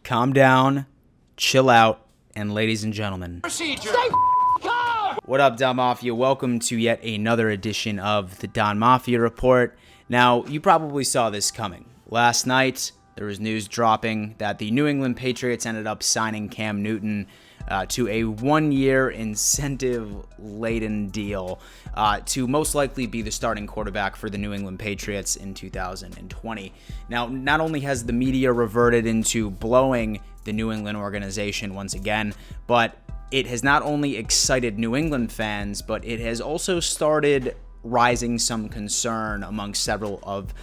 Calm down, chill out, and ladies and gentlemen. Procedure. What up, Don Mafia? Welcome to yet another edition of the Don Mafia Report. Now, you probably saw this coming. Last night, there was news dropping that the New England Patriots ended up signing Cam Newton to a one-year incentive-laden deal to most likely be the starting quarterback for the New England Patriots in 2020. Now, not only has the media reverted into blowing the New England organization once again, but it has not only excited New England fans, but it has also started rising some concern among several of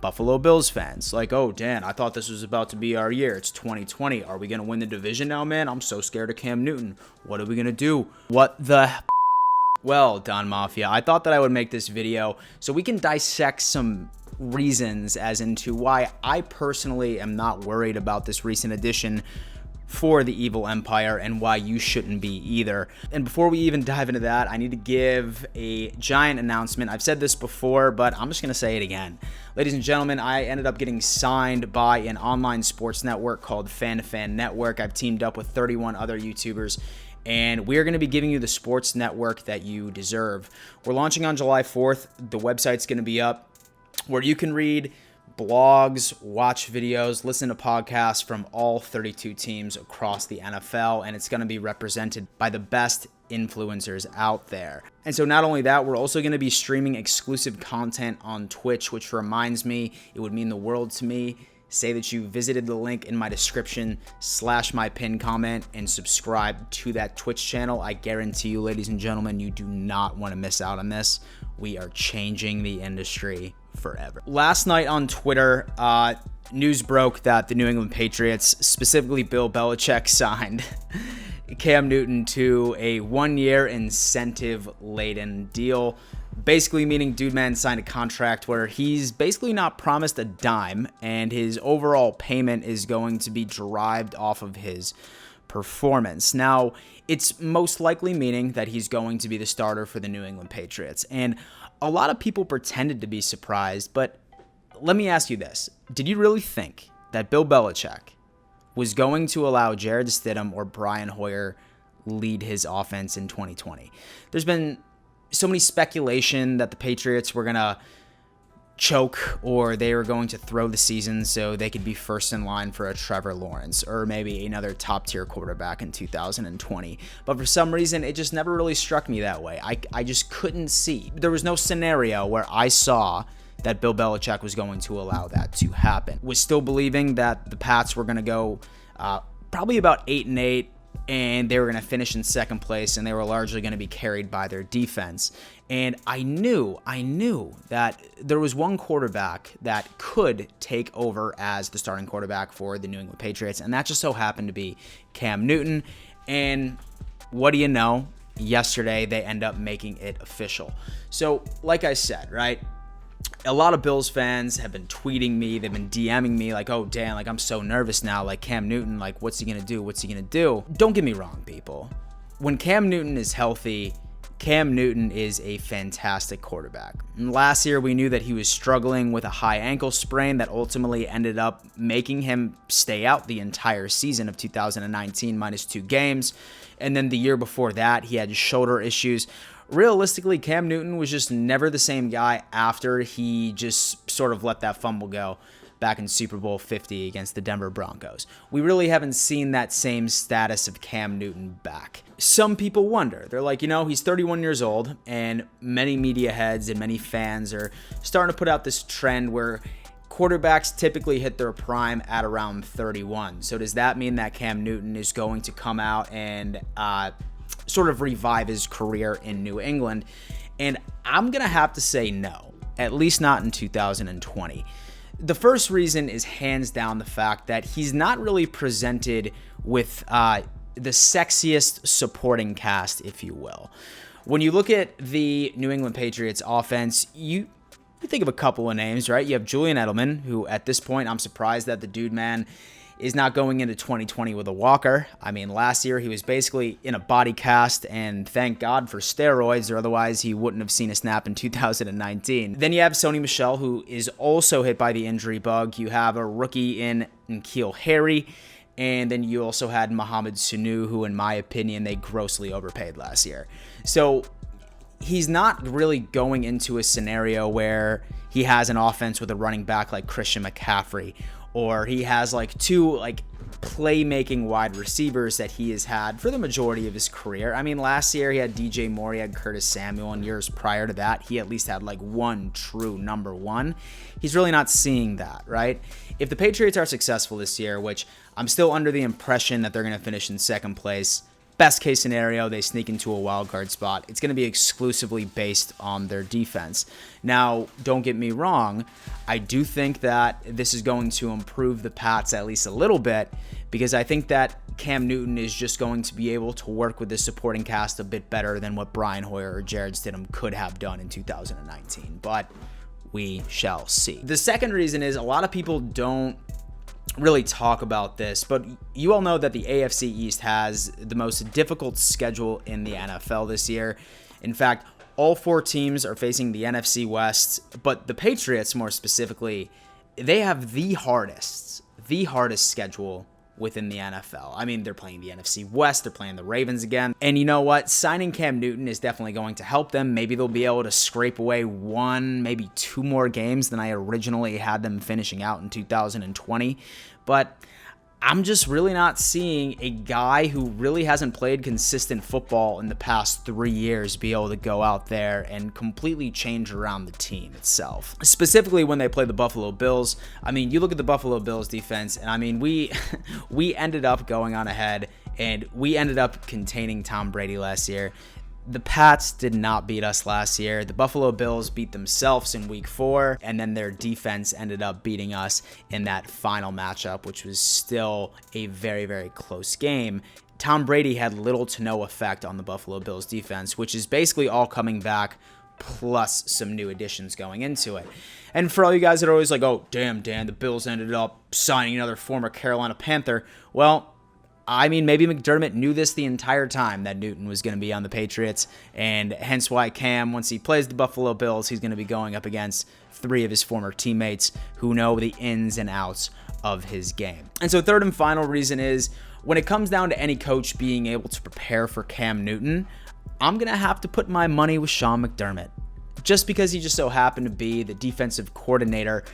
Buffalo Bills fans. Like, oh, Dan, I thought this was about to be our year. It's 2020. Are we going to win the division now, man? I'm so scared of Cam Newton. What are we going to do? What the Well, Don Mafia, I thought that I would make this video so we can dissect some reasons as into why I personally am not worried about this recent addition for the evil empire and why you shouldn't be either. And before we even dive into that, I need to give a giant announcement. I've said this before, but I'm just going to say it again. Ladies and gentlemen, I ended up getting signed by an online sports network called Fan to Fan Network. I've teamed up with 31 other YouTubers, and we're going to be giving you the sports network that you deserve. We're launching on July 4th. The website's going to be up where you can read blogs, watch videos, listen to podcasts from all 32 teams across the NFL, and it's going to be represented by the best influencers out there. And so not only that, we're also going to be streaming exclusive content on Twitch, which reminds me, it would mean the world to me. Say that you visited the link in my description / my pinned comment and subscribe to that Twitch channel. I guarantee you, ladies and gentlemen, you do not want to miss out on this. We are changing the industry forever. Last night on Twitter, news broke that the New England Patriots, specifically Bill Belichick, signed Cam Newton to a one-year incentive-laden deal. Basically meaning dude man signed a contract where he's basically not promised a dime, and his overall payment is going to be derived off of his performance. Now, it's most likely meaning that he's going to be the starter for the New England Patriots. And a lot of people pretended to be surprised, but let me ask you this. Did you really think that Bill Belichick was going to allow Jared Stidham or Brian Hoyer lead his offense in 2020? There's been so many speculation that the Patriots were going to choke or they were going to throw the season so they could be first in line for a Trevor Lawrence or maybe another top-tier quarterback in 2020. But for some reason, it just never really struck me that way. I just couldn't see. There was no scenario where I saw that Bill Belichick was going to allow that to happen. Was still believing that the Pats were going to go probably about 8-8, and they were going to finish in second place, and they were largely going to be carried by their defense. And I knew that there was one quarterback that could take over as the starting quarterback for the New England Patriots, and that just so happened to be Cam Newton. And what do you know? Yesterday, they end up making it official. So, like I said, right? A lot of Bills fans have been tweeting me. They've been DMing me like, oh, Dan, like, I'm so nervous now. Like, Cam Newton, like, what's he going to do? What's he going to do? Don't get me wrong, people. When Cam Newton is healthy, Cam Newton is a fantastic quarterback. And last year, we knew that he was struggling with a high ankle sprain that ultimately ended up making him stay out the entire season of 2019 minus 2 games. And then the year before that, he had shoulder issues. Realistically, Cam Newton was just never the same guy after he just sort of let that fumble go back in Super Bowl 50 against the Denver Broncos. We really haven't seen that same status of Cam Newton back. Some people wonder. They're like, he's 31 years old, and many media heads and many fans are starting to put out this trend where quarterbacks typically hit their prime at around 31. So does that mean that Cam Newton is going to come out and sort of revive his career in New England? And I'm going to have to say no, at least not in 2020. The first reason is hands down the fact that he's not really presented with the sexiest supporting cast, if you will. When you look at the New England Patriots offense, you think of a couple of names, right? You have Julian Edelman, who at this point, I'm surprised that the dude, man, is not going into 2020 with a walker. I mean, last year he was basically in a body cast, and thank God for steroids, or otherwise he wouldn't have seen a snap in 2019. Then you have Sony Michel, who is also hit by the injury bug. You have a rookie in N'Keal Harry, And then you also had Mohamed Sanu, who, in my opinion, they grossly overpaid last year. So he's not really going into a scenario where he has an offense with a running back like Christian McCaffrey, or he has like two like playmaking wide receivers that he has had for the majority of his career. I mean, last year he had DJ Moore, he had Curtis Samuel, and years prior to that, he at least had like one true number one. He's really not seeing that, right? If the Patriots are successful this year, which I'm still under the impression that they're going to finish in second place, best case scenario, they sneak into a wild card spot. It's going to be exclusively based on their defense. Now, don't get me wrong. I do think that this is going to improve the Pats at least a little bit, because I think that Cam Newton is just going to be able to work with the supporting cast a bit better than what Brian Hoyer or Jared Stidham could have done in 2019. But we shall see. The second reason is a lot of people don't really talk about this, but you all know that the AFC East has the most difficult schedule in the NFL this year. In fact, all four teams are facing the NFC West, but the Patriots more specifically, they have the hardest schedule within the NFL. I mean, they're playing the NFC West, they're playing the Ravens again. And you know what? Signing Cam Newton is definitely going to help them. Maybe they'll be able to scrape away one, maybe two more games than I originally had them finishing out in 2020. But I'm just really not seeing a guy who really hasn't played consistent football in the past 3 years be able to go out there and completely change around the team itself. Specifically when they play the Buffalo Bills. I mean, you look at the Buffalo Bills defense, and I mean, we ended up going on ahead, and we ended up containing Tom Brady last year. The Pats did not beat us last year. The Buffalo Bills beat themselves in week 4, and then their defense ended up beating us in that final matchup, which was still a very, very close game. Tom Brady had little to no effect on the Buffalo Bills defense, which is basically all coming back plus some new additions going into it. And for all you guys that are always like, oh, damn, Dan, the Bills ended up signing another former Carolina Panther. Well, I mean, maybe McDermott knew this the entire time that Newton was going to be on the Patriots, and hence why Cam, once he plays the Buffalo Bills, he's going to be going up against 3 of his former teammates who know the ins and outs of his game. And so third and final reason is, when it comes down to any coach being able to prepare for Cam Newton, I'm going to have to put my money with Sean McDermott, just because he just so happened to be the defensive coordinator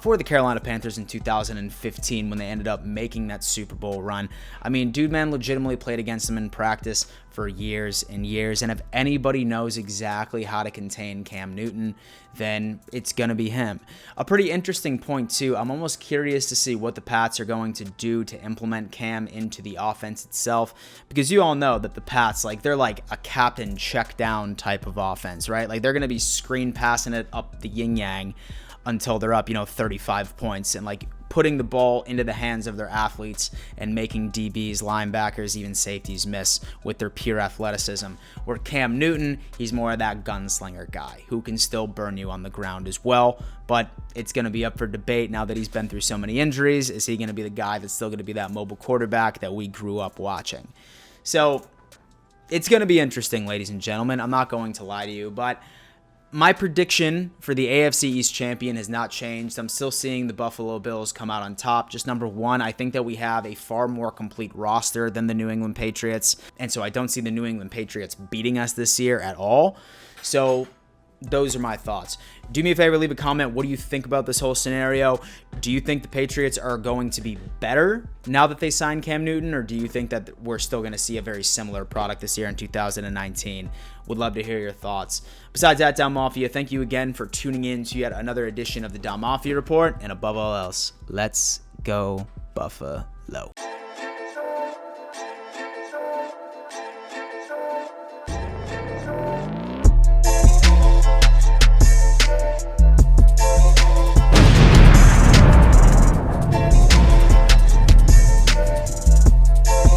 for the Carolina Panthers in 2015 when they ended up making that Super Bowl run. I mean, dude, man, legitimately played against them in practice for years and years, and if anybody knows exactly how to contain Cam Newton, then it's going to be him. A pretty interesting point, too. I'm almost curious to see what the Pats are going to do to implement Cam into the offense itself, because you all know that the Pats, like, they're like a captain check down type of offense, right? Like, they're going to be screen passing it up the yin-yang until they're up, 35 points, and like putting the ball into the hands of their athletes and making DBs, linebackers, even safeties miss with their pure athleticism. Where Cam Newton, he's more of that gunslinger guy who can still burn you on the ground as well, but it's going to be up for debate now that he's been through so many injuries. Is he going to be the guy that's still going to be that mobile quarterback that we grew up watching? So it's going to be interesting, ladies and gentlemen. I'm not going to lie to you, but my prediction for the AFC East champion has not changed. I'm still seeing the Buffalo Bills come out on top. Just number one, I think that we have a far more complete roster than the New England Patriots, and so I don't see the New England Patriots beating us this year at all. So those are my thoughts. Do me a favor, leave a comment. What do you think about this whole scenario? Do you think the Patriots are going to be better now that they signed Cam Newton, or do you think that we're still going to see a very similar product this year in 2019? Would love to hear your thoughts. Besides that, Down Mafia, thank you again for tuning in to yet another edition of the Down Mafia Report, and above all else, let's go Buffalo.